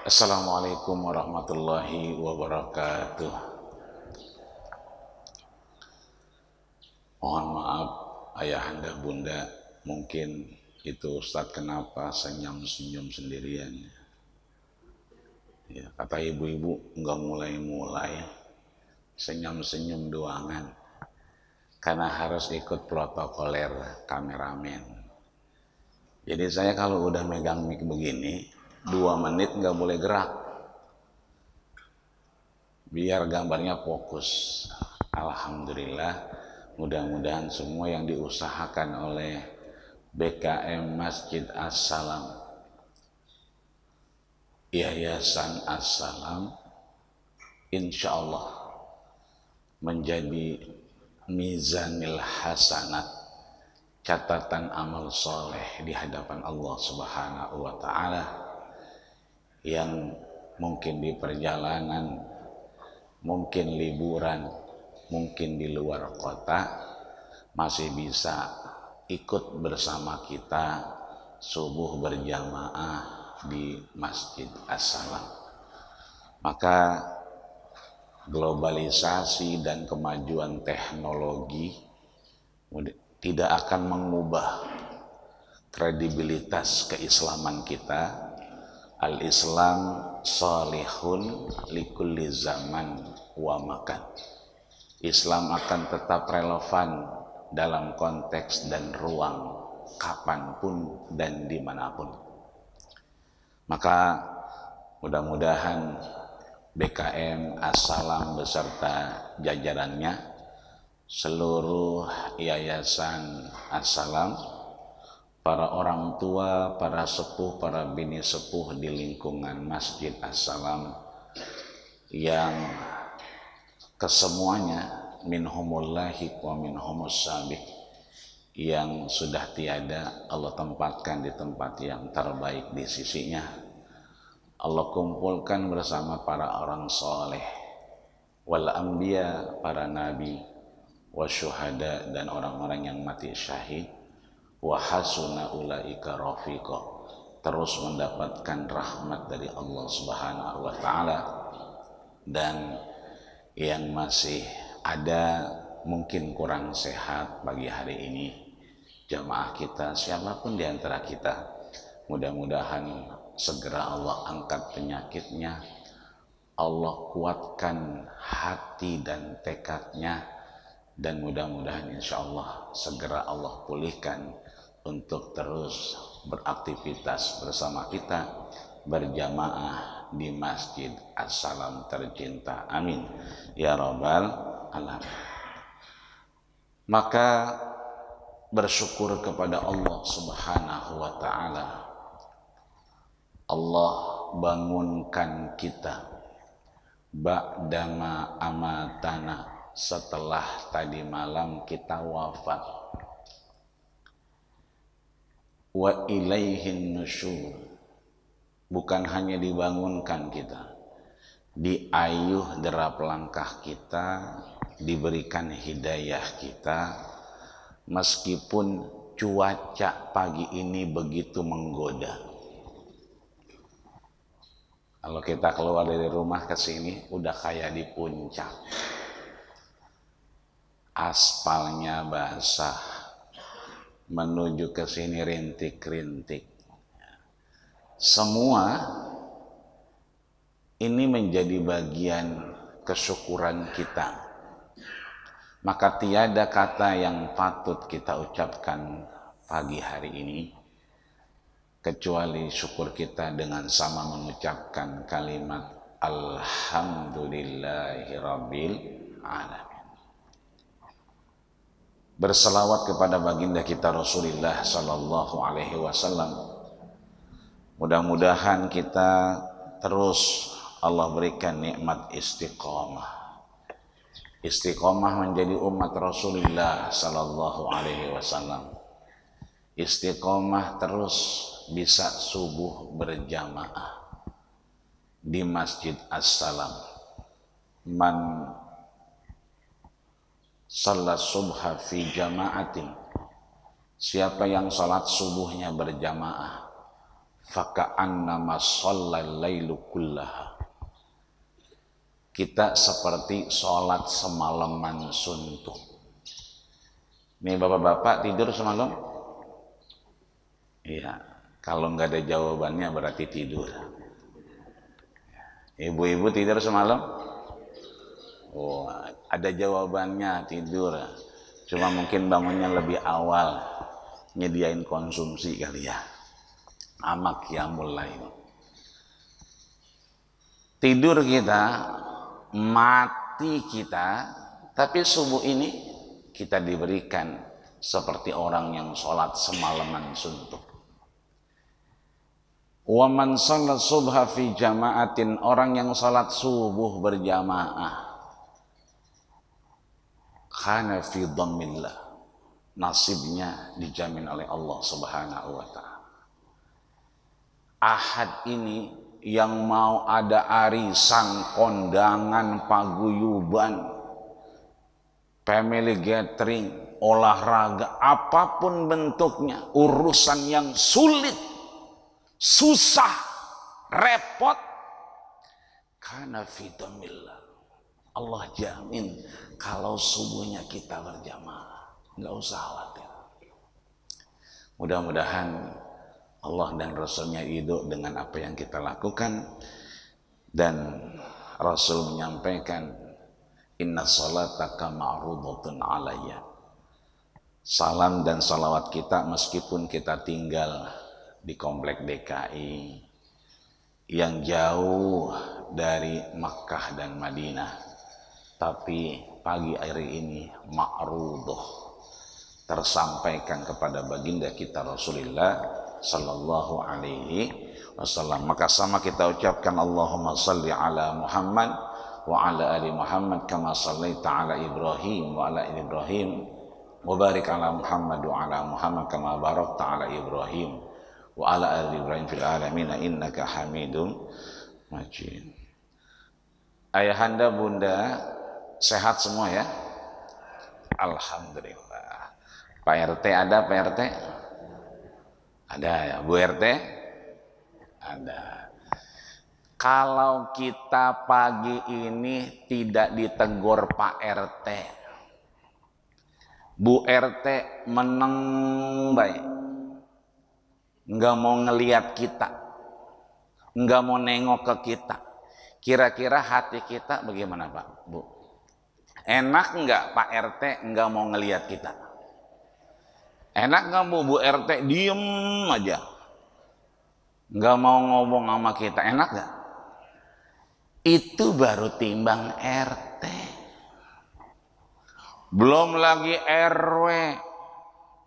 Assalamualaikum warahmatullahi wabarakatuh. Mohon maaf ayahanda bunda, mungkin itu Ustadz kenapa senyum-senyum sendirian. Ya, kata ibu-ibu nggak mulai-mulai, senyum-senyum doangan, karena harus ikut protokoler kameramen. Jadi saya kalau udah megang mic begini, 2 menit nggak boleh gerak, biar gambarnya fokus. Alhamdulillah, mudah-mudahan semua yang diusahakan oleh BKM Masjid As-Salam, Yayasan As-Salam, insya Allah menjadi mizanil hasanat, catatan amal soleh di hadapan Allah Subhanahu wa Ta'ala, yang mungkin di perjalanan, mungkin liburan, mungkin di luar kota, masih bisa ikut bersama kita subuh berjamaah di Masjid As-Salam. Maka globalisasi dan kemajuan teknologi tidak akan mengubah kredibilitas keislaman kita. Al-Islam salihun likulli zaman wa makan. Islam akan tetap relevan dalam konteks dan ruang kapanpun dan dimanapun. Maka mudah-mudahan BKM As-Salam beserta jajarannya, seluruh Yayasan As-Salam, para orang tua, para sepuh, para bini sepuh di lingkungan Masjid As-Salam, yang kesemuanya minhumullahi wa minhumus sabiq, yang sudah tiada Allah tempatkan di tempat yang terbaik di sisinya. Allah kumpulkan bersama para orang soleh, wal anbiya, para nabi, wasyuhada, dan orang-orang yang mati syahid, wa hasuna ulaika rafiqa, terus mendapatkan rahmat dari Allah Subhanahu wa Ta'ala. Dan yang masih ada mungkin kurang sehat pagi hari ini, jamaah kita, siapapun di antara kita, mudah-mudahan segera Allah angkat penyakitnya, Allah kuatkan hati dan tekadnya, dan mudah-mudahan insya Allah segera Allah pulihkan untuk terus beraktivitas bersama kita berjamaah di Masjid As-Salam tercinta. Amin ya rabbal alamin. Maka bersyukur kepada Allah Subhanahu wa Ta'ala, Allah bangunkan kita ba'dama amatana, setelah tadi malam kita wafat. Wa ilaihin nusyur, bukan hanya dibangunkan kita, diayuh derap langkah kita, diberikan hidayah kita, meskipun cuaca pagi ini begitu menggoda. Kalau kita keluar dari rumah ke sini udah kayak di puncak, aspalnya basah, menuju ke sini rintik-rintik. Semua ini menjadi bagian kesyukuran kita. Maka tiada kata yang patut kita ucapkan pagi hari ini kecuali syukur kita dengan sama mengucapkan kalimat Alhamdulillahirabbil alamin. Berselawat kepada baginda kita Rasulullah sallallahu alaihi wasallam. Mudah-mudahan kita terus Allah berikan nikmat istiqomah. Istiqomah menjadi umat Rasulullah sallallahu alaihi wasallam. Istiqomah terus bisa subuh berjamaah di Masjid As-Salam. Man salat subha fi jama'atin, siapa yang salat subuhnya berjamaah, faka'annama shallal lailu kullaha. Kita seperti sholat semalaman suntuk. Nih bapak-bapak tidur semalam? Iya, kalau nggak ada jawabannya berarti tidur. Ibu-ibu tidur semalam? Oh, ada jawabannya, tidur. Cuma mungkin bangunnya lebih awal, nyediain konsumsi kali ya. Amak ya mulai. Tidur kita, mati kita, tapi subuh ini kita diberikan seperti orang yang sholat semalaman suntuk. Wa man sholat subha fi jama'atin, orang yang sholat subuh berjamaah, kana fi dhammillah, nasibnya dijamin oleh Allah Subhanahu wa ta'ala. Ahad ini yang mau ada arisan, kondangan, paguyuban, family gathering, olahraga, apapun bentuknya, urusan yang sulit, susah, repot, kana fi dhammillah, Allah jamin kalau subuhnya kita berjamaah, nggak usah khawatir. Mudah-mudahan Allah dan Rasulnya ridho dengan apa yang kita lakukan. Dan Rasul menyampaikan, inna salataka ma'rudatun alayya. Salam dan salawat kita meskipun kita tinggal di komplek DKI yang jauh dari Makkah dan Madinah, tapi pagi hari ini ma'rudah tersampaikan kepada baginda kita Rasulullah sallallahu alaihi wasallam. Maka sama kita ucapkan Allahumma salli ala Muhammad wa ala ali Muhammad kama sallaita ala Ibrahim wa ala ali Ibrahim wa barik ala Muhammad wa ala Muhammad kama barakta ala Ibrahim wa ala ali Ibrahim fil alamin innaka Hamidum Majid. Ayahanda bunda sehat semua ya? Alhamdulillah. Pak RT ada? Pak RT? Ada ya? Bu RT? Ada. Kalau kita pagi ini tidak ditegur Pak RT, Bu RT meneng baik, nggak mau ngelihat kita, nggak mau nengok ke kita, kira-kira hati kita bagaimana Pak, Bu? Enak nggak Pak RT nggak mau ngelihat kita? Enak nggak Bu RT diem aja, nggak mau ngomong sama kita? Enak nggak? Itu baru timbang RT. Belum lagi RW,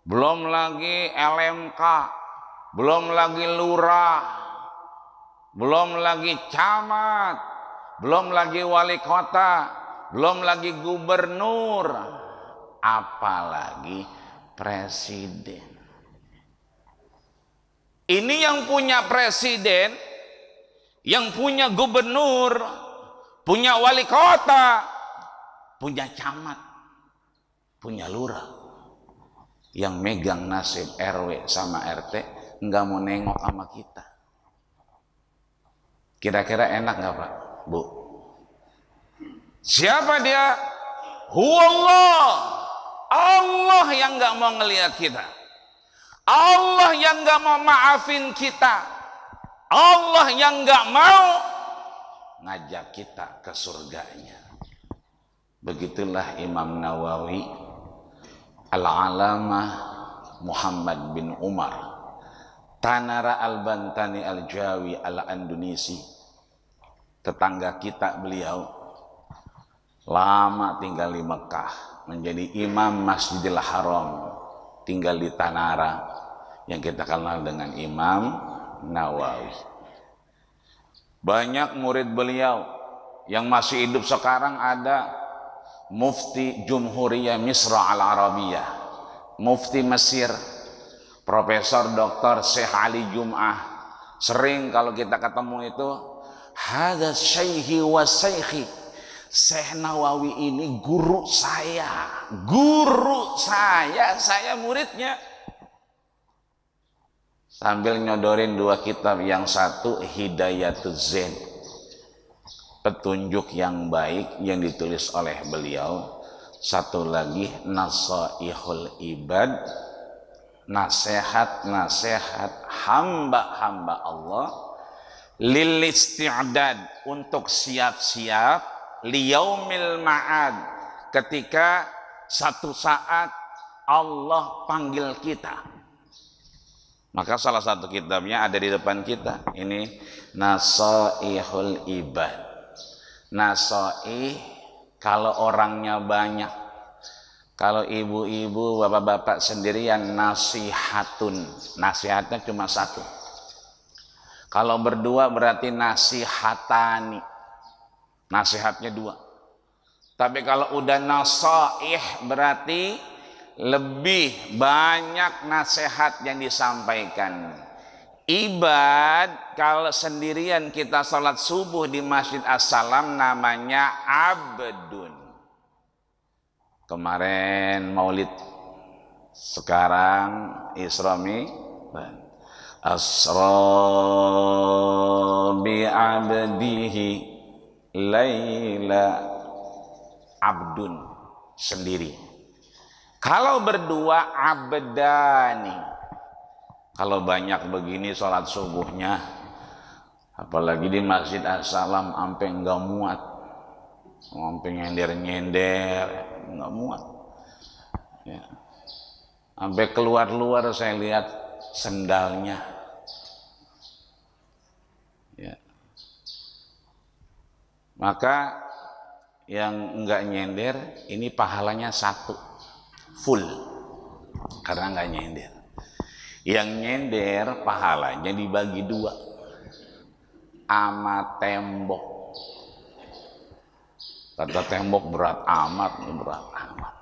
belum lagi LMK, belum lagi lurah, belum lagi camat, belum lagi wali kota, belum lagi gubernur, apalagi presiden. Ini yang punya presiden, yang punya gubernur, punya wali kota, punya camat, punya lurah, yang megang nasib RW sama RT nggak mau nengok sama kita. Kira-kira enak nggak Pak, Bu? Siapa dia? Huwallah. Allah yang nggak mau ngelihat kita, Allah yang nggak mau maafin kita, Allah yang nggak mau ngajak kita ke surganya. Begitulah Imam Nawawi Al-Alamah Muhammad bin Umar Tanara Al-Bantani Al-Jawi Al-Andunisi, tetangga kita, beliau lama tinggal di Mekah, menjadi imam Masjidil Haram, tinggal di Tanara, yang kita kenal dengan Imam Nawawi. Banyak murid beliau yang masih hidup sekarang. Ada Mufti Jumhuriyah Misra Al-Arabiyah, Mufti Mesir, Profesor Dr. Syekh Ali Jum'ah. Sering kalau kita ketemu itu, hadza syaihi wa syekhi, Syekh Nawawi ini guru saya, saya muridnya. sambil nyodorin dua kitab, yang satu Hidayatuz Zain, petunjuk yang baik yang ditulis oleh beliau, satu lagi Nasaihul Ibad, nasihat-nasihat hamba-hamba Allah, lil isti'dad, untuk siap-siap, liyaumil ma'ad, ketika satu saat Allah panggil kita. Maka salah satu kitabnya ada di depan kita. Ini Nasaihul Ibad. Nasaih kalau orangnya banyak. Kalau ibu-ibu, bapak-bapak sendirian, nasihatun. Nasihatnya cuma satu. Kalau berdua berarti nasihatani. Nasihatnya dua. Tapi kalau udah nasaih berarti lebih banyak nasihat yang disampaikan. Ibad, kalau sendirian kita salat subuh di Masjid As-Salam namanya abdun. Kemarin maulid, sekarang Isra Mi'raj. Asra bi abdihi laila, abdun, sendiri. Kalau berdua abdani. Kalau banyak begini sholat subuhnya, apalagi di Masjid As-Salam, sampai enggak muat, sampai nyender-nyender, enggak muat. Ya. Sampai keluar-luar saya lihat sendalnya. Ya. Maka yang enggak nyender ini pahalanya satu, full, karena enggak nyender. Yang nyender pahalanya dibagi dua sama tembok. Kata tembok berat amat, berat amat.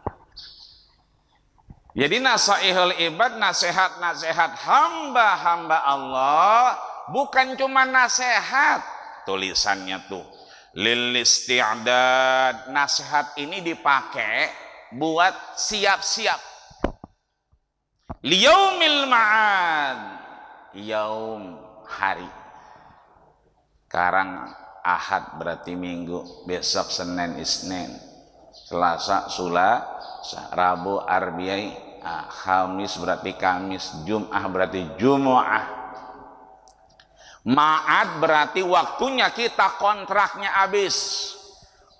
Jadi Nasaihul Ibad, nasihat-nasihat hamba-hamba Allah, bukan cuma nasihat, tulisannya tuh lil isti'dad. Nasihat ini dipakai buat siap-siap liyaumil ma'ad, yaum, hari. Sekarang Ahad berarti Minggu, besok Senin Isnin, Selasa Selasa, Rabu Arbiai, Khamis berarti Kamis, Jum'ah berarti Jumu'ah. Ma'ad berarti waktunya kita kontraknya habis.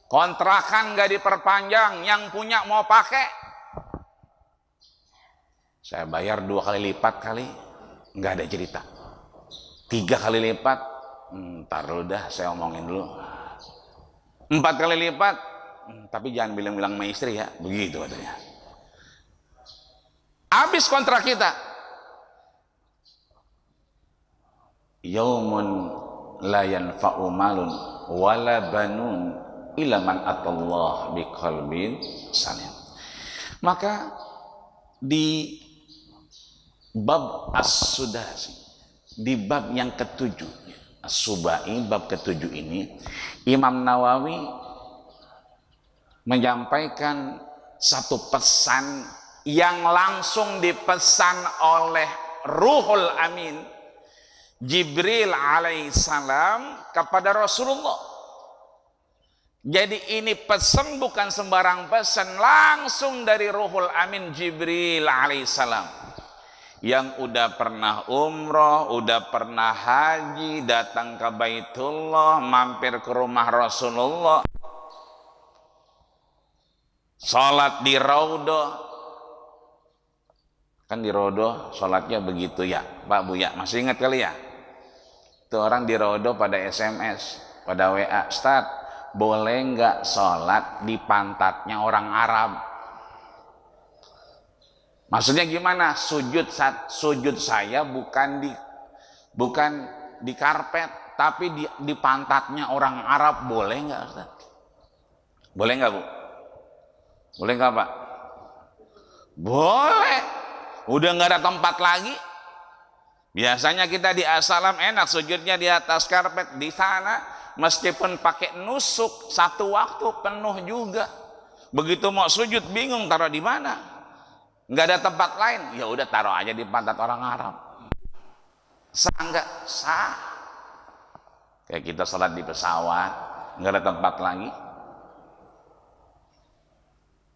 Kontrakan gak diperpanjang, yang punya mau pakai. Saya bayar 2 kali lipat kali, nggak ada cerita. 3 kali lipat, ntar dulu dah, saya omongin dulu. 4 kali lipat, tapi jangan bilang-bilang sama istri ya, begitu katanya. Habis kontrak kita. Yaumun la yanfa'u malun wala banun illa man atallah biqalbin salim. Maka di bab As-Sudasi, di bab yang ketujuh, As-Subai, bab ketujuh ini, Imam Nawawi menyampaikan satu pesan yang langsung dipesan oleh Ruhul Amin, Jibril alaihissalam, kepada Rasulullah. Jadi ini pesan bukan sembarang pesan, langsung dari Ruhul Amin Jibril alaihissalam. Yang udah pernah umroh, udah pernah haji, datang ke Baitullah, mampir ke rumah Rasulullah, sholat di Raudhah. Kan di Raudhah sholatnya begitu ya Pak Buya, masih ingat kali ya? Itu orang di Raudhah pada SMS, pada WA, Ustaz, boleh nggak sholat di pantatnya orang Arab? Maksudnya gimana? Sujud saya bukan di karpet, tapi di pantatnya orang Arab, boleh nggak Ustaz? Boleh nggak Bu? Boleh nggak Pak? Boleh. Udah nggak ada tempat lagi. Biasanya kita di As-Salam enak sujudnya di atas karpet. Di sana meskipun pakai nusuk satu waktu penuh juga. Begitu mau sujud bingung taruh di mana. Nggak ada tempat lain, ya udah taruh aja di pantat orang Arab. Sah nggak? Sah. Kayak kita sholat di pesawat, nggak ada tempat lagi.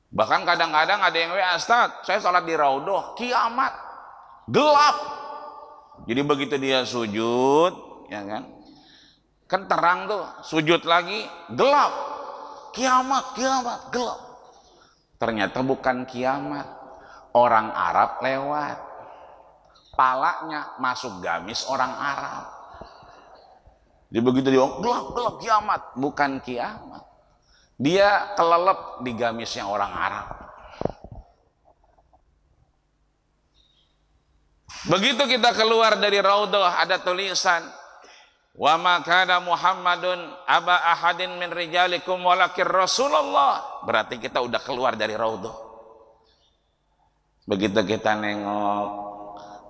Bahkan kadang-kadang ada yang Ustaz, saya sholat di Raudhah, kiamat, gelap. Jadi begitu dia sujud, ya kan terang tuh, sujud lagi, gelap, kiamat, gelap. Ternyata bukan kiamat, orang Arab lewat, palanya masuk gamis orang Arab. Jadi begitu dia gelap kiamat, bukan kiamat, dia kelelep di gamisnya orang Arab. Begitu kita keluar dari Raudhah ada tulisan, wa ma kana Muhammadun aba ahadin min rijalikum walakin Rasulullah. Berarti kita udah keluar dari Raudhah. Begitu kita nengok,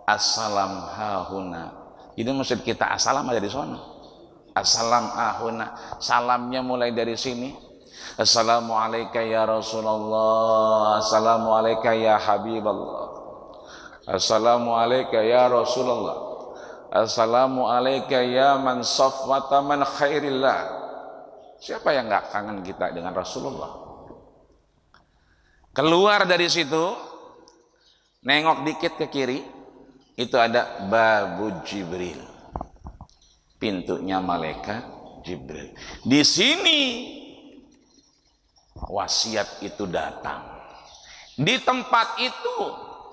assalam hahuna. Ini maksud kita assalam ada di sana. Assalam hahuna. Salamnya mulai dari sini. Assalamualaikum ya Rasulullah. Assalamualaikum ya Habiballah. Assalamualaikum ya Rasulullah. Assalamualaikum ya man safwata man khairillah. Siapa yang nggak kangen kita dengan Rasulullah? Keluar dari situ, nengok dikit ke kiri, itu ada babu Jibril, pintunya malaikat Jibril. Di sini wasiat itu datang. Di tempat itu,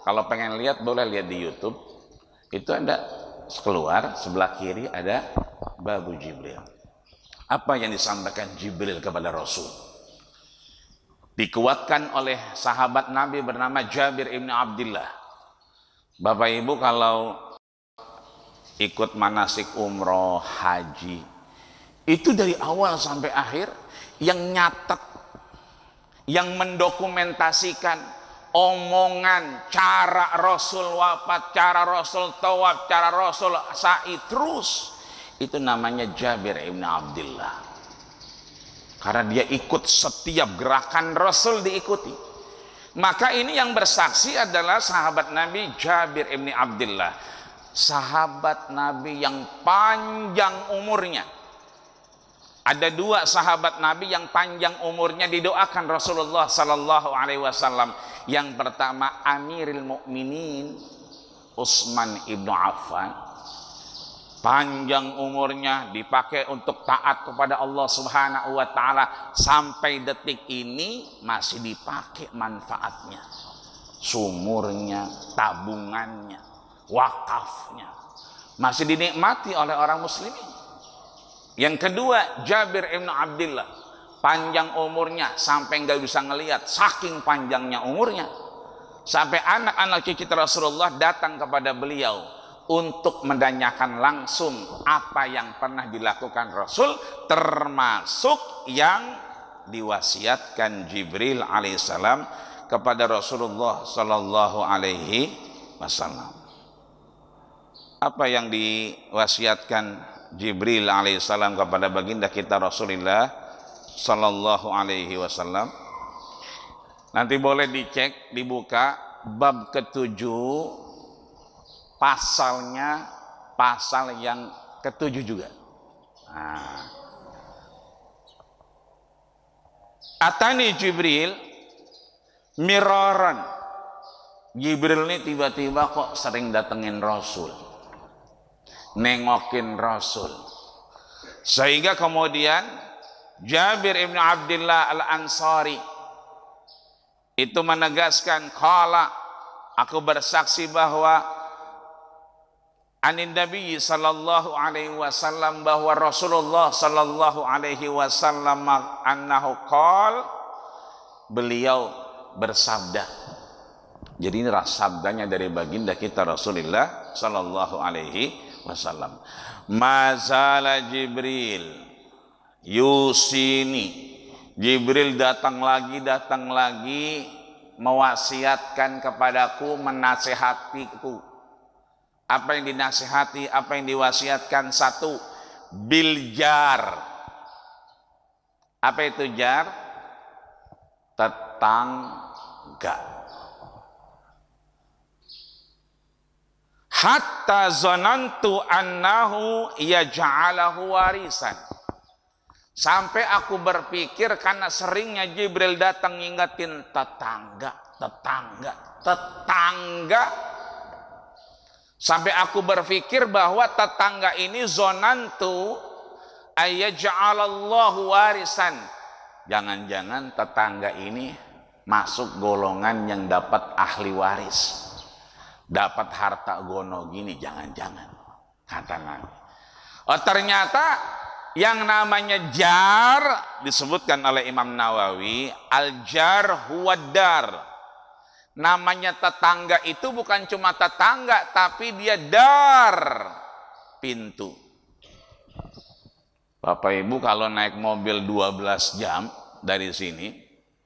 kalau pengen lihat boleh lihat di YouTube. Itu ada keluar sebelah kiri ada babu Jibril. Apa yang disampaikan Jibril kepada Rasul? Dikuatkan oleh sahabat Nabi bernama Jabir ibn Abdullah. Bapak Ibu kalau ikut manasik umroh, haji, itu dari awal sampai akhir yang nyatet, yang mendokumentasikan omongan, cara Rasul wafat, cara Rasul tawaf, cara Rasul sa'i terus, itu namanya Jabir ibn Abdullah. Karena dia ikut setiap gerakan Rasul diikuti. Maka ini yang bersaksi adalah sahabat Nabi Jabir ibn Abdullah, sahabat Nabi yang panjang umurnya. Ada dua sahabat Nabi yang panjang umurnya didoakan Rasulullah Sallallahu Alaihi Wasallam. Yang pertama Amirul Mukminin Utsman ibnu Affan, panjang umurnya dipakai untuk taat kepada Allah Subhanahu Wa Taala sampai detik ini masih dipakai manfaatnya, sumurnya, tabungannya, wakafnya masih dinikmati oleh orang muslimin. Yang kedua Jabir ibn Abdullah, panjang umurnya sampai nggak bisa ngelihat, saking panjangnya umurnya, sampai anak-anak cucu Rasulullah datang kepada beliau untuk menanyakan langsung apa yang pernah dilakukan Rasul, termasuk yang diwasiatkan Jibril alaihissalam kepada Rasulullah Sallallahu Alaihi Wasallam. Apa yang diwasiatkan Jibril alaihissalam kepada baginda kita Rasulullah Sallallahu Alaihi Wasallam? Nanti boleh dicek, dibuka bab ke-7, pasalnya pasal yang ke-7 juga. Atani Jibril miraran. Jibril ini tiba-tiba kok sering datengin Rasul, nengokin Rasul, sehingga kemudian Jabir ibn Abdullah al-Ansari itu menegaskan, qala, aku bersaksi bahwa anin Nabi sallallahu alaihi wasallam, bahwa Rasulullah sallallahu alaihi wasallam annahu qala, beliau bersabda. Jadi ini sabdanya dari baginda kita Rasulullah sallallahu alaihi wasallam. Mazala Jibril yusini, Jibril datang lagi mewasiatkan kepadaku, menasihatiku. Apa yang dinasihati, apa yang diwasiatkan? Satu, biljar. Apa itu jar? Tetangga. hatta zanantu annahu yaj'alahu warisan. Sampai aku berpikir, karena seringnya Jibril datang ngingetin tetangga. Sampai aku berpikir bahwa tetangga ini zonantu ayyaj'alallahu warisan. Jangan-jangan tetangga ini masuk golongan yang dapat ahli waris. Dapat harta gono gini, jangan-jangan. Kata Nabi. Oh, ternyata yang namanya jar disebutkan oleh Imam Nawawi, al-jar huwa dar. Namanya tetangga itu bukan cuma tetangga, tapi dia dar, pintu. Bapak Ibu kalau naik mobil 12 jam dari sini,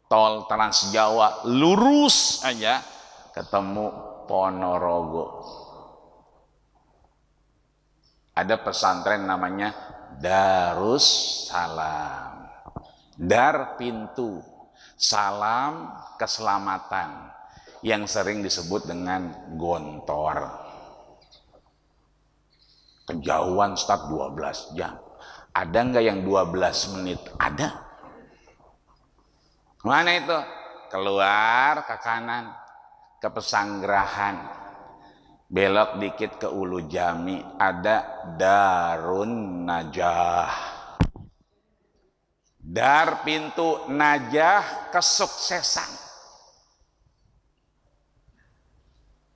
tol Trans Jawa lurus aja ketemu Ponorogo. Ada pesantren namanya Darussalam. Dar pintu, salam keselamatan, yang sering disebut dengan gontor. Kejauhan start 12 jam. Ada nggak yang 12 menit? Ada. Mana itu? Keluar ke kanan, ke Pesanggerahan, belok dikit ke Ulu Jami, ada Darun Najah. Dar pintu, najah kesuksesan.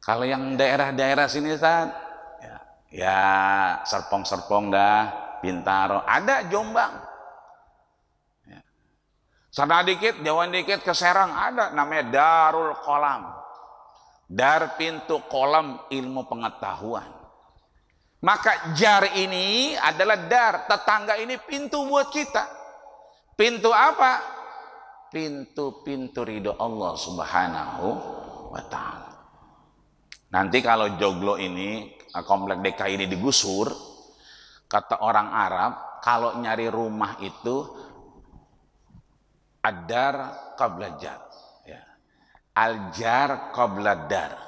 Kalau yang daerah-daerah sini Ustaz, ya Serpong-Serpong dah, Bintaro, ada Jombang. Ya. Sana dikit, jauhan dikit ke Serang ada, namanya Darul Kolam. Dar pintu kolam ilmu pengetahuan. Maka jar ini adalah dar, tetangga ini pintu buat kita. Pintu apa? Pintu-pintu ridho Allah Subhanahu wa ta'ala. Nanti kalau Joglo ini, komplek DKI ini digusur, kata orang Arab, kalau nyari rumah itu ad-dar qabla jar. Al-jar qabla dar.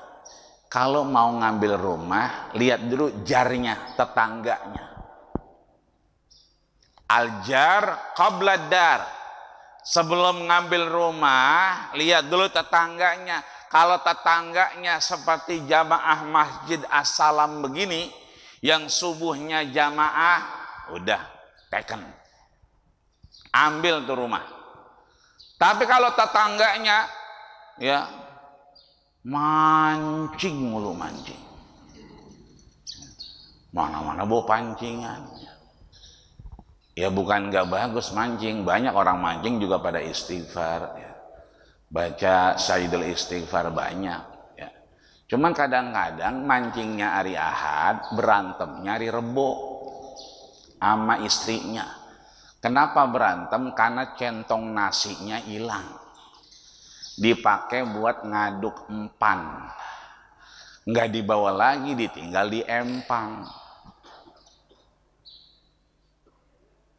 Kalau mau ngambil rumah, lihat dulu jarnya, tetangganya. Al-jar qabla dar. Sebelum ngambil rumah, lihat dulu tetangganya. Kalau tetangganya seperti jamaah Masjid As-Salam begini, yang subuhnya jamaah, udah taken. Ambil tuh rumah. Tapi kalau tetangganya ya mancing mulu, mancing, mana-mana bawa pancingan, ya bukan nggak bagus mancing, banyak orang mancing juga pada istighfar, ya. Baca Sayyidul Istighfar banyak, ya. Cuman kadang-kadang mancingnya hari Ahad, berantemnya hari Rebo sama istrinya. Kenapa berantem? Karena centong nasinya hilang, dipakai buat ngaduk empan, nggak dibawa lagi, ditinggal di empang.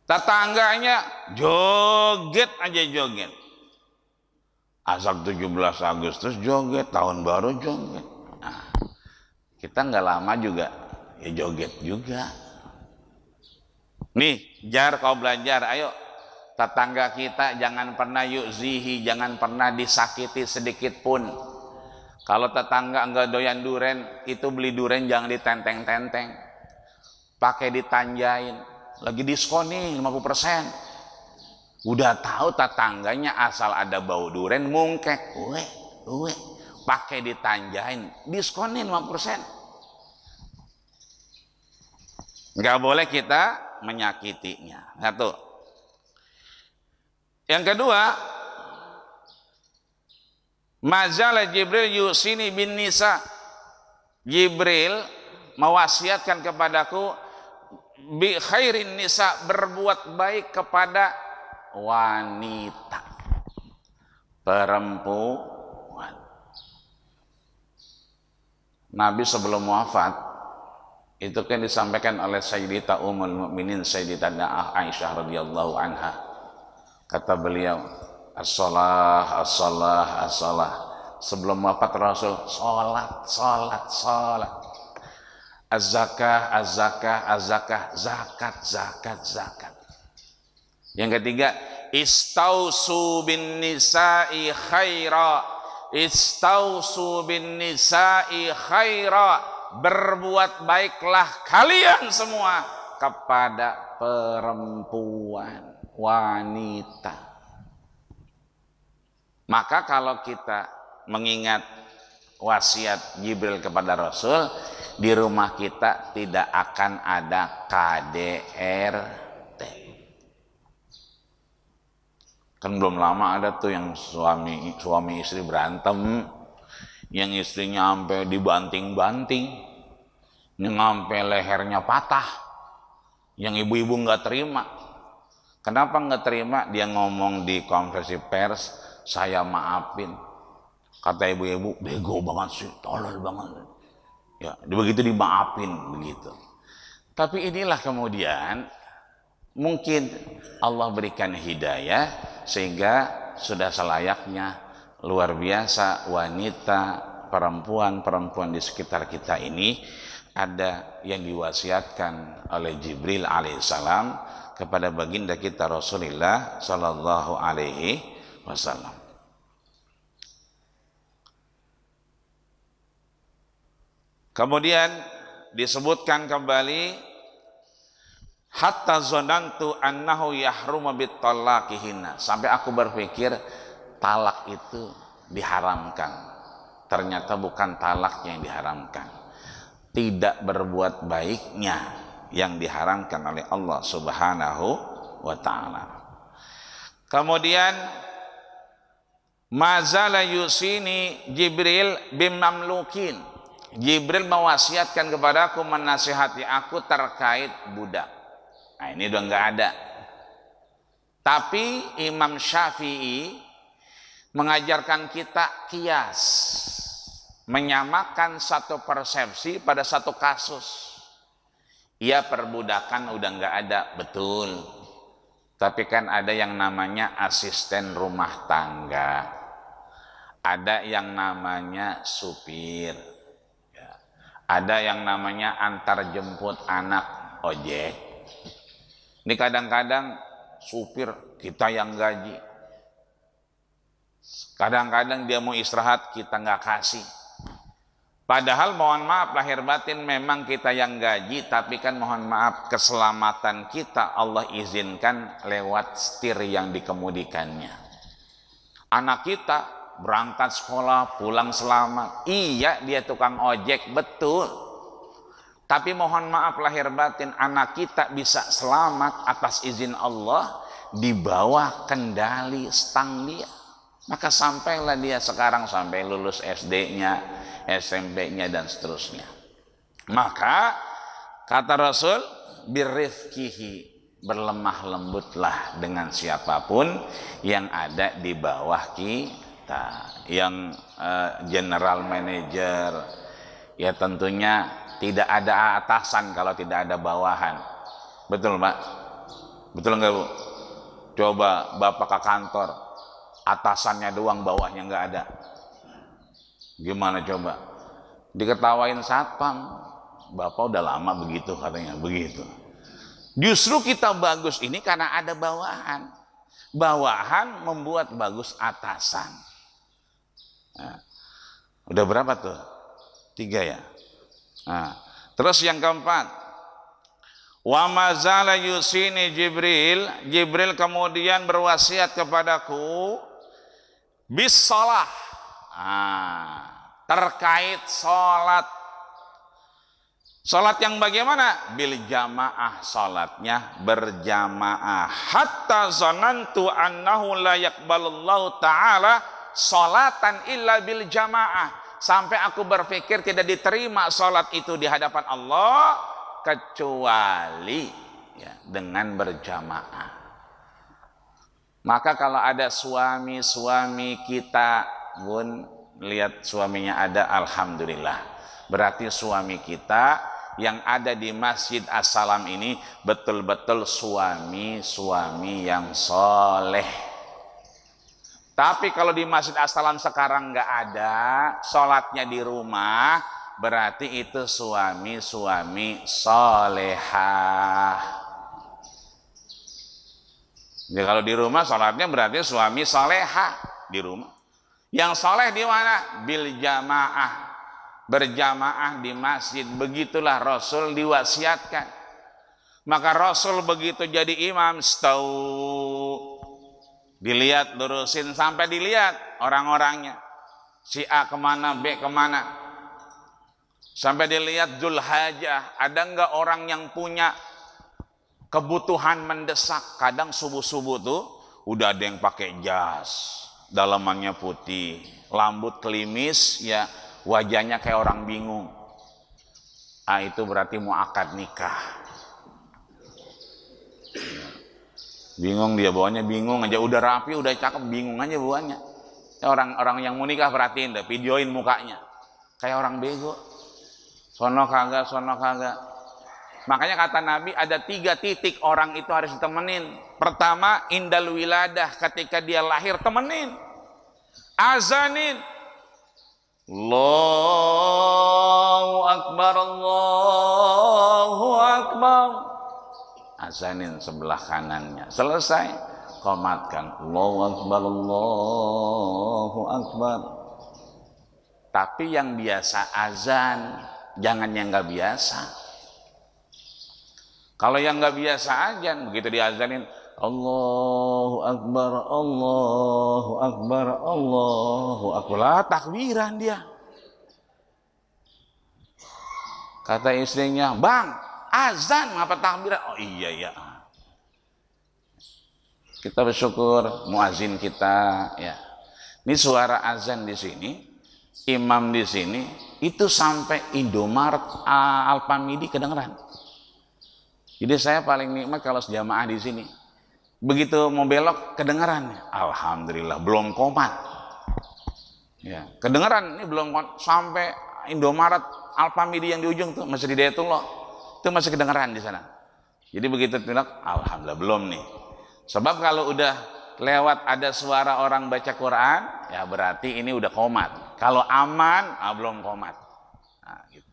Tetangganya joget aja joget, Asak 17 Agustus joget, tahun baru joget. Nah, kita nggak lama juga ya joget juga. Nih jar, kau belajar, ayo. Tetangga kita jangan pernah yu'zihi, jangan pernah disakiti sedikit pun. Kalau tetangga enggak doyan duren, itu beli duren jangan ditenteng-tenteng. Pakai ditanjain, lagi diskon nih 50%. Udah tahu tetangganya asal ada bau duren mungkek, uwe, pakai ditanjain, diskonin 50%. Enggak boleh kita menyakitinya. Satu. Yang kedua, mazala Jibril yusini bin nisa. Jibril mewasiatkan kepadaku bi khairin nisa, berbuat baik kepada wanita, perempuan. Nabi sebelum wafat itu kan disampaikan oleh Sayyidah Ummul Mukminin Sayyidah Aisyah radhiyallahu anha. Kata beliau, as-shalah, as-shalah, as-shalah. Sebelum wafat Rasul, salat, salat, salat. Az-zakah, az-zakah, az-zakah, zakat, zakat, zakat. Yang ketiga, istausu bin nisa'i khaira. Istausu bin nisa'i khaira. Berbuat baiklah kalian semua kepada perempuan, wanita. Maka kalau kita mengingat wasiat Jibril kepada Rasul, di rumah kita tidak akan ada KDRT. Kan belum lama ada tuh yang suami istri berantem, yang istrinya sampai dibanting-banting, yang sampai lehernya patah, yang ibu-ibu nggak terima. Kenapa nggak terima? Dia ngomong di konferensi pers, saya maafin. Kata ibu-ibu, bego banget sih, tolol banget. Ya, begitu dimaafin begitu. Tapi inilah kemudian mungkin Allah berikan hidayah sehingga sudah selayaknya luar biasa wanita, perempuan di sekitar kita ini ada yang diwasiatkan oleh Jibril alaihissalam kepada baginda kita Rasulullah sallallahu alaihi wasallam. Kemudian disebutkan kembali hatta zonantu annahu yahrumu bitalaqihina, sampai aku berpikir talak itu diharamkan. Ternyata bukan talaknya yang diharamkan, tidak berbuat baiknya yang diharamkan oleh Allah Subhanahu wa taala. Kemudian mazala yusini Jibril bimamlukin. Jibril mewasiatkan kepadaku, menasihati aku terkait budak. Nah, ini udah nggak ada. Tapi Imam Syafi'i mengajarkan kita kias, menyamakan satu persepsi pada satu kasus. Ya, perbudakan udah nggak ada, betul. Tapi kan ada yang namanya asisten rumah tangga, ada yang namanya supir, ada yang namanya antar jemput anak ojek. Ini kadang-kadang supir kita yang gaji, kadang-kadang dia mau istirahat kita nggak kasih. Padahal mohon maaf lahir batin memang kita yang gaji, tapi kan mohon maaf keselamatan kita Allah izinkan lewat setir yang dikemudikannya. Anak kita berangkat sekolah, pulang selamat. Iya, dia tukang ojek, betul. Tapi mohon maaf lahir batin, anak kita bisa selamat atas izin Allah di bawah kendali stang dia. Maka sampailah dia sekarang sampai lulus SD-nya, SMP-nya dan seterusnya. Maka kata Rasul, birrifkihi, berlemah lembutlah dengan siapapun yang ada di bawah kita. Yang general manager, ya tentunya tidak ada atasan kalau tidak ada bawahan. Betul Pak? Betul nggak Bu? Coba Bapak ke kantor, atasannya doang, bawahnya nggak ada. Gimana coba? Diketawain satpam, Bapak udah lama begitu katanya, begitu. Justru kita bagus ini karena ada bawahan. Bawahan membuat bagus atasan. Nah, udah berapa tuh? 3 ya. Nah, terus yang keempat, wa mazala yusini Jibril. Jibril kemudian berwasiat kepadaku bis shalah. Terkait sholat. Sholat yang bagaimana? Bil jamaah, sholatnya berjamaah. Hatta zanantu annahu la yaqbalullahu ta'ala sholatan illa bil jamaah. Sampai aku berpikir tidak diterima sholat itu di hadapan Allah kecuali ya, dengan berjamaah. Maka kalau ada suami-suami kita pun lihat suaminya ada, alhamdulillah. Berarti suami kita yang ada di Masjid As-Salam ini betul-betul suami-suami yang soleh. Tapi kalau di Masjid As-Salam sekarang nggak ada, sholatnya di rumah, berarti itu suami-suami solehah. Jadi kalau di rumah sholatnya berarti suami solehah di rumah. Yang soleh di mana? Bil jamaah, berjamaah di masjid. Begitulah Rasul diwasiatkan. Maka Rasul begitu jadi imam, stau, dilihat, lurusin sampai dilihat orang-orangnya. Si A kemana, B kemana. Sampai dilihat Zulhajah, ada enggak orang yang punya kebutuhan mendesak. Kadang subuh-subuh tuh udah ada yang pakai jas, dalamannya putih, rambut klimis, ya wajahnya kayak orang bingung. Ah, itu berarti mau akad nikah. Bingung dia, bawanya bingung aja, udah rapi, udah cakep, bingung aja bawanya. Ya, orang-orang yang mau nikah perhatiin deh, videoin mukanya kayak orang bego. Sono kagak, sono kagak. Makanya kata Nabi ada 3 titik orang itu harus ditemenin. Pertama, indal wiladah, ketika dia lahir temenin, azanin, Allahu Akbar, Allahu Akbar, azanin sebelah kanannya. Selesai, qomatkan, Allahu Akbar, Allahu Akbar. Tapi yang biasa azan, jangan yang nggak biasa. Kalau yang nggak biasa azan, begitu diazanin, Allahu Akbar, Allahu Akbar, Allahu Akbar, lah takbiran dia. Kata istrinya, bang, azan ngapa takbiran? Oh iya ya. Kita bersyukur muazin kita, ya. Ini suara azan di sini, imam di sini, itu sampai Indomaret, Alfamidi kedengeran. Jadi saya paling nikmat kalau sejamaah di sini. Begitu mau belok kedengeran, alhamdulillah belum komat. Ya, kedengeran ini belum komat, sampai Indomaret, Alfamidi yang di ujung tuh masih di Dayatullah. Itu masih kedengeran di sana. Jadi begitu bilang, alhamdulillah belum nih. Sebab kalau udah lewat ada suara orang baca Quran, ya berarti ini udah komat. Kalau aman, belum komat. Nah, gitu.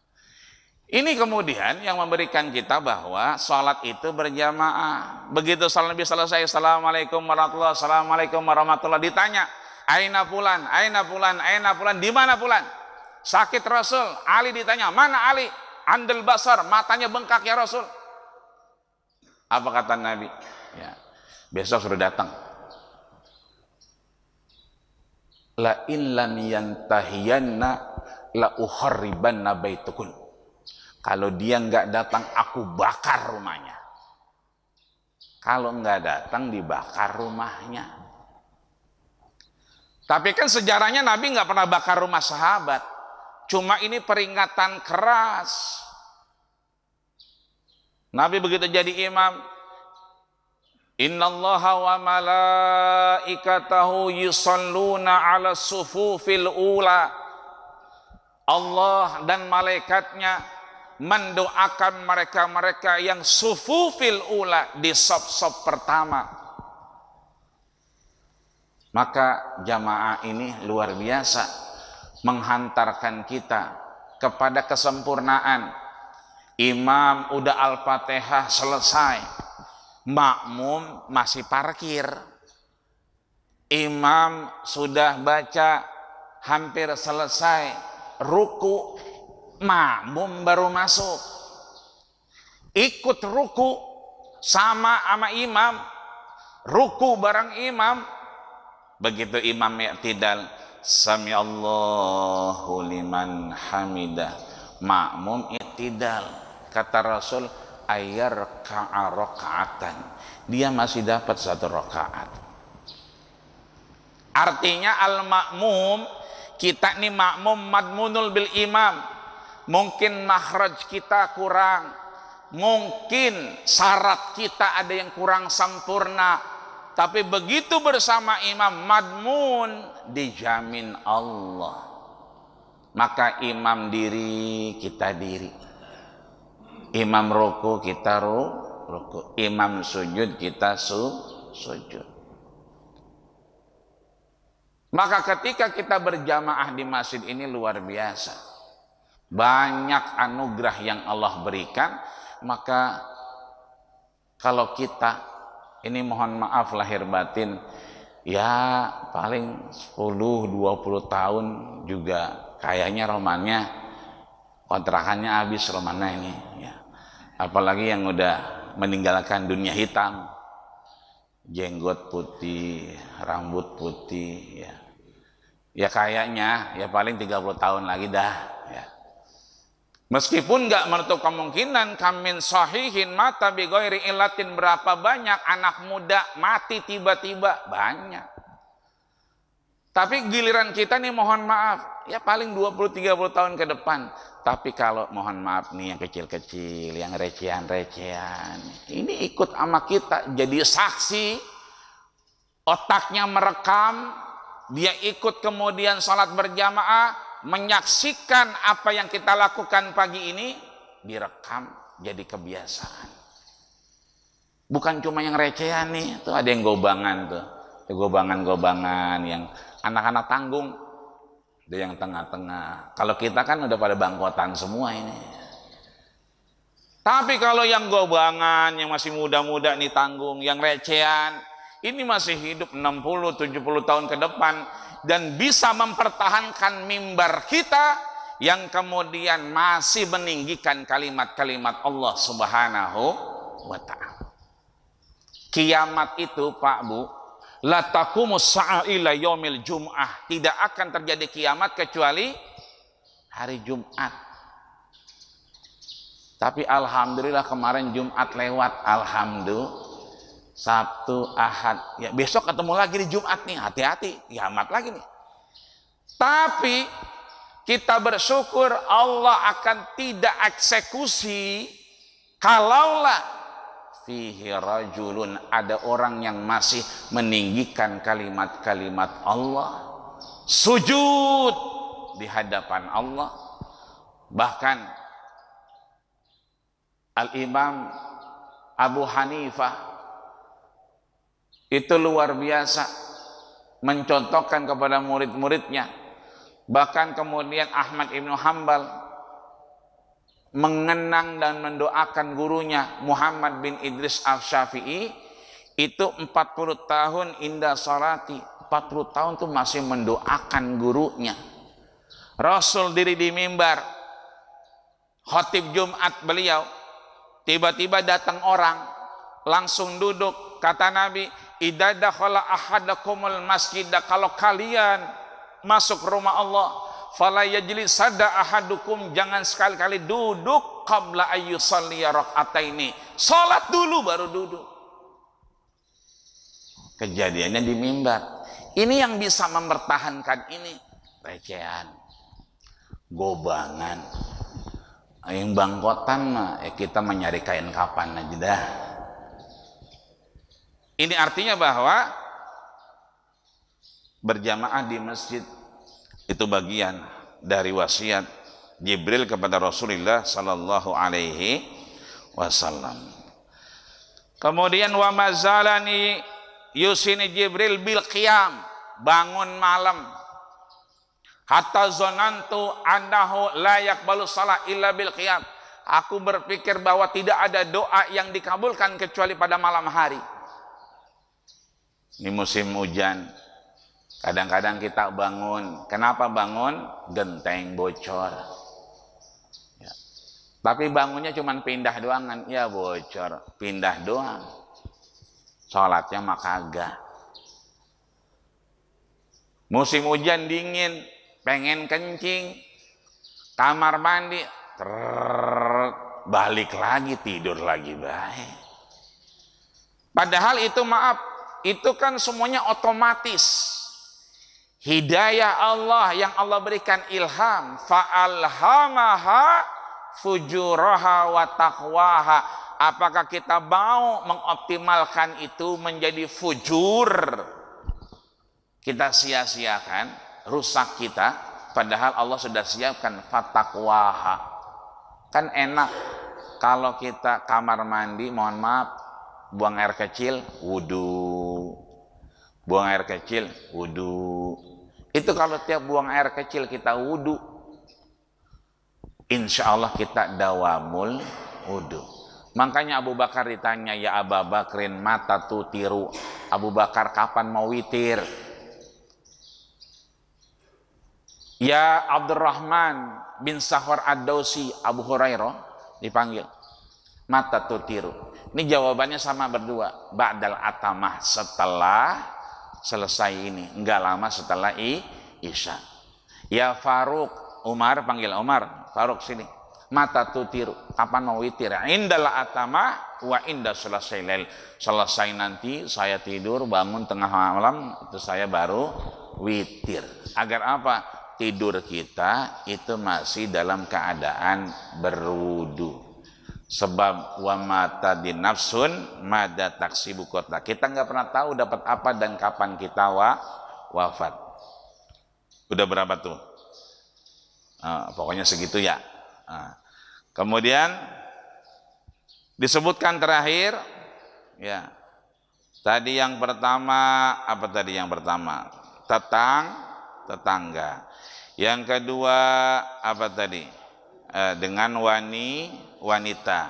Ini kemudian yang memberikan kita bahwa sholat itu berjamaah. Begitu sholat Nabi selesai, Assalamualaikum warahmatullahi wabarakatuh, Assalamualaikum warahmatullahi wabarakatuh, ditanya, Aina fulan, Aina fulan, Aina fulan, di mana fulan? Sakit Rasul. Ali ditanya, mana Ali? Andel basar, matanya bengkak ya Rasul. Apa kata Nabi? Ya, besok sudah datang. La in lam yantahiyanna la uharribanna baitukun. Kalau dia nggak datang, aku bakar rumahnya. Kalau nggak datang, dibakar rumahnya. Tapi kan sejarahnya Nabi nggak pernah bakar rumah sahabat. Cuma ini peringatan keras. Nabi begitu jadi imam, Innallaha wa malaikatahu yusalluna ala sufufil ula. Allah dan malaikatnya mendoakan mereka-mereka yang sufufil ula, di sop-sop pertama. Maka jamaah ini luar biasa menghantarkan kita kepada kesempurnaan. Imam udah Al-Fatihah selesai, makmum masih parkir. Imam sudah baca hampir selesai ruku, makmum baru masuk. Ikut ruku sama imam, ruku bareng imam. Begitu imam i'tidal, sami Allahu liman hamidah, makmum i'tidal. Kata Rasul, ayyarka'a raka'atan, dia masih dapat 1 rakaat. Artinya al-makmum, kita nih makmum madmunul bil imam. Mungkin makhraj kita kurang, mungkin syarat kita ada yang kurang sempurna, tapi begitu bersama imam madmun, dijamin Allah. Maka imam diri, kita diri. Imam ruku, kita ruku. Imam sujud, kita sujud. Maka ketika kita berjamaah di masjid ini luar biasa. banyak anugerah yang Allah berikan. Maka kalau kita ini, mohon maaf lahir batin, ya paling 10-20 tahun juga kayaknya romannya, kontrakannya habis romannya ini ya. Apalagi yang udah meninggalkan dunia hitam, jenggot putih, rambut putih ya. Ya kayaknya ya paling 30 tahun lagi dah ya. Meskipun nggak menutup kemungkinan kamin sahihin mata bi ghairi illatin, berapa banyak anak muda mati tiba-tiba, banyak. Tapi giliran kita nih mohon maaf, ya paling 20-30 tahun ke depan. Tapi kalau mohon maaf nih yang kecil-kecil, yang recehan-recehan, ini ikut sama kita jadi saksi, otaknya merekam, dia ikut kemudian sholat berjamaah, menyaksikan apa yang kita lakukan pagi ini, direkam jadi kebiasaan. Bukan cuma yang recehan nih, tuh ada yang gobangan tuh, gobangan-gobangan yang anak-anak tanggung, ada yang tengah-tengah. Kalau kita kan udah pada bangkotan semua ini. Tapi kalau yang gobangan, yang masih muda-muda nih tanggung, yang recehan, ini masih hidup 60-70 tahun ke depan, dan bisa mempertahankan mimbar kita yang kemudian masih meninggikan kalimat-kalimat Allah Subhanahu wa ta'ala. Kiamat itu Pak Bu, la taqumus sa'a ila yaumil jum'ah, tidak akan terjadi kiamat kecuali hari Jumat. Tapi alhamdulillah kemarin Jumat lewat, alhamdulillah. Sabtu, Ahad, ya besok ketemu lagi di Jumat nih, hati-hati, kiamat lagi nih. Tapi kita bersyukur Allah akan tidak eksekusi kalaulah fihi rajulun, ada orang yang masih meninggikan kalimat-kalimat Allah, sujud di hadapan Allah. Bahkan Al-Imam Abu Hanifah itu luar biasa mencontohkan kepada murid-muridnya. Bahkan kemudian Ahmad Ibn Hanbal mengenang dan mendoakan gurunya Muhammad bin Idris Al-Syafi'i, itu 40 tahun indah salati, 40 tahun tuh masih mendoakan gurunya. Rasul diri di mimbar, khotib Jumat beliau, tiba-tiba datang orang, langsung duduk. Kata Nabi, idza dakhala ahadakumul masjid, kalau kalian masuk rumah Allah, fala yajlisadda ahadukum, jangan sekali-kali duduk qabla ayyusalli raka'ataini, salat dulu baru duduk. Kejadiannya di mimbar. Ini yang bisa mempertahankan ini, recehan, gobangan. Yang bangkotan mah kita menyari kain kapan aja dah. Ini artinya bahwa berjamaah di masjid itu bagian dari wasiat Jibril kepada Rasulullah sallallahu alaihi wasallam. Kemudian wa mazalani yusini Jibril bil qiyam, bangun malam, hatta zonantu annahu la yaqbalu shalah illa bil qiyam. Aku berpikir bahwa tidak ada doa yang dikabulkan kecuali pada malam hari. Ini musim hujan, kadang-kadang kita bangun. Kenapa bangun? Genteng bocor ya. Tapi bangunnya cuma pindah doang kan, ya bocor, pindah doang, sholatnya mah kagak. Musim hujan dingin, pengen kencing, kamar mandi, balik lagi, tidur lagi baik. Padahal itu maaf, itu kan semuanya otomatis. Hidayah Allah yang Allah berikan ilham, fa'alhamaha fujuraha wa taqwaha. Apakah kita mau mengoptimalkan itu menjadi fujur? Kita sia-siakan, rusak kita, padahal Allah sudah siapkan fataqwaha. Kan enak kalau kita kamar mandi, mohon maaf, buang air kecil, wudu. Buang air kecil, wudu. Itu kalau tiap buang air kecil kita wudu, insya Allah kita dawamul wudu. Makanya Abu Bakar ditanya, ya Abu Bakrin mata tutiru, Abu Bakar kapan mau witir? Ya Abdurrahman bin Sahar Ad-Dausi, Abu Hurairah dipanggil, mata tutiru. Ini jawabannya sama berdua, ba'dal atamah, setelah selesai ini, enggak lama setelah Isya. Ya Faruk, Umar panggil Umar, Faruk sini. Mata tutiru, kapan mau witir? Indal atamah wa inda selesai lail. Selesai nanti saya tidur, bangun tengah malam, itu saya baru witir. Agar apa? Tidur kita itu masih dalam keadaan berwudu. Sebab wa mata di nafsun mada taksibu kota. Kita nggak pernah tahu dapat apa dan kapan kita wafat. Udah berapa tuh? Pokoknya segitu ya. Kemudian disebutkan terakhir, ya. Tadi yang pertama apa tadi yang pertama? Tetangga. Yang kedua apa tadi? Dengan wanita.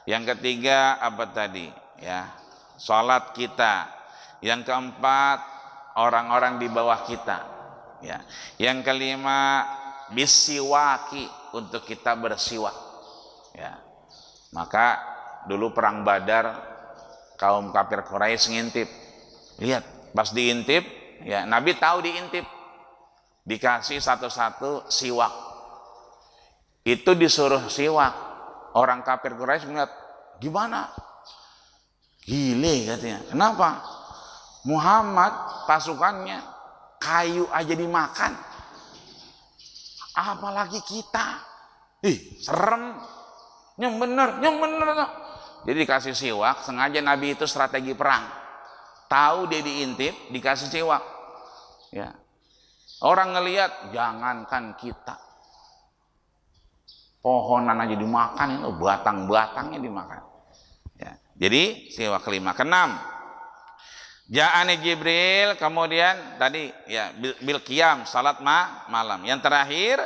Yang ketiga apa tadi? Ya, sholat kita. Yang keempat orang-orang di bawah kita. Ya. Yang kelima bisiwaki, untuk kita bersiwak. Ya. Maka dulu perang Badar kaum kafir Quraisy ngintip. Lihat, pas diintip, ya Nabi tahu diintip. Dikasih satu-satu siwak. Itu disuruh siwak. Orang kafir Quraisy melihat, gimana? Gile katanya. Kenapa? Muhammad pasukannya kayu aja dimakan. Apalagi kita. Serem. Yang bener. Jadi dikasih siwak, sengaja Nabi itu strategi perang. Tahu dia diintip, dikasih siwak. Ya. Orang ngelihat, jangankan kita. Pohonan aja dimakan, itu batang-batangnya dimakan. Ya. Jadi siwak kelima. Keenam, Ja'ani Jibril, kemudian tadi ya bil qiyam, salat malam. Yang terakhir,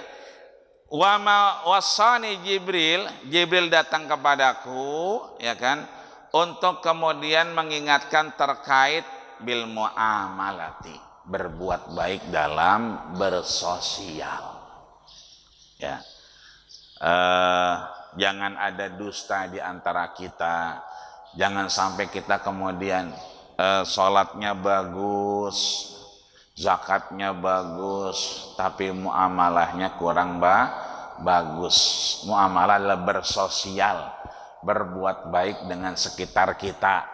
wa ma wasani Jibril datang kepadaku, ya kan, untuk kemudian mengingatkan terkait bil muamalati, berbuat baik dalam bersosial. Ya. Jangan ada dusta di antara kita. Jangan sampai kita kemudian sholatnya bagus, zakatnya bagus, tapi muamalahnya kurang bagus. Muamalah adalah bersosial, berbuat baik dengan sekitar kita.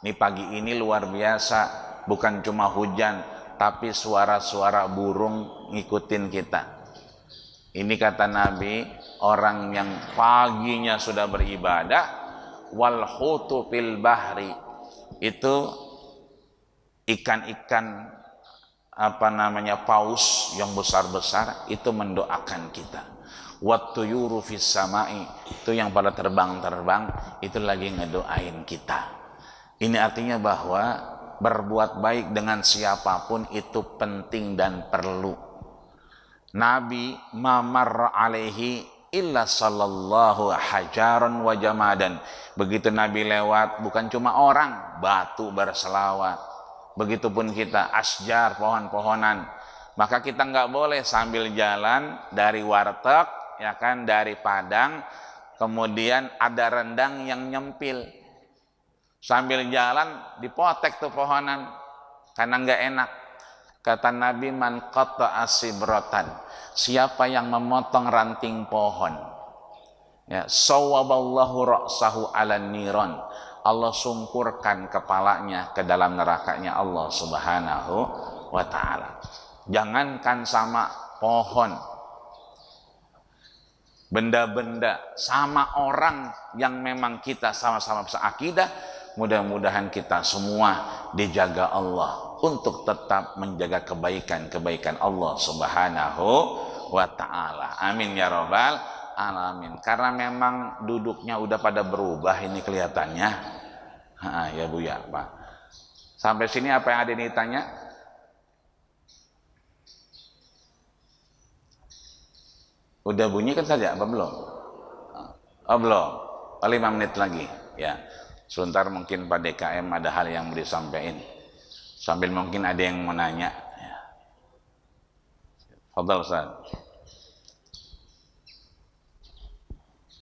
Ini pagi ini luar biasa, bukan cuma hujan, tapi suara-suara burung ngikutin kita. Ini kata Nabi, orang yang paginya sudah beribadah, wal hutu fil bahri, itu ikan-ikan paus yang besar-besar itu mendoakan kita. Wattuyuru fis samai, itu yang pada terbang-terbang itu lagi ngedoain kita. Ini artinya bahwa berbuat baik dengan siapapun itu penting dan perlu. Nabi mamar alaihi illa sallallahu hajaran wa jamadan. Begitu Nabi lewat, bukan cuma orang, batu berselawat. Begitupun kita, asjar, pohon-pohonan. Maka kita nggak boleh sambil jalan dari warteg, ya kan, dari Padang, kemudian ada rendang yang nyempil. Sambil jalan dipotek tuh pohonan, karena nggak enak. Kata Nabi, man qata'a sibratan, siapa yang memotong ranting pohon, ya, sawaballahu ra'sahu 'alan niran, Allah sungkurkan kepalanya ke dalam nerakanya Allah Subhanahu wa ta'ala. Jangankan sama pohon, benda-benda, sama orang yang memang kita sama-sama seakidah. Mudah-mudahan kita semua dijaga Allah untuk tetap menjaga kebaikan-kebaikan Allah Subhanahu wa ta'ala. Amin ya rabbal alamin. Karena memang duduknya udah pada berubah ini kelihatannya. Ya Bu ya Pak. Sampai sini apa yang ada ini tanya? Udah bunyi kan saja apa belum? Oh belum. Oh, 5 menit lagi. Ya. Sebentar mungkin Pak DKM ada hal yang mau disampaikan. Sambil mungkin ada yang mau nanya. Ya. Fadhal Ustaz.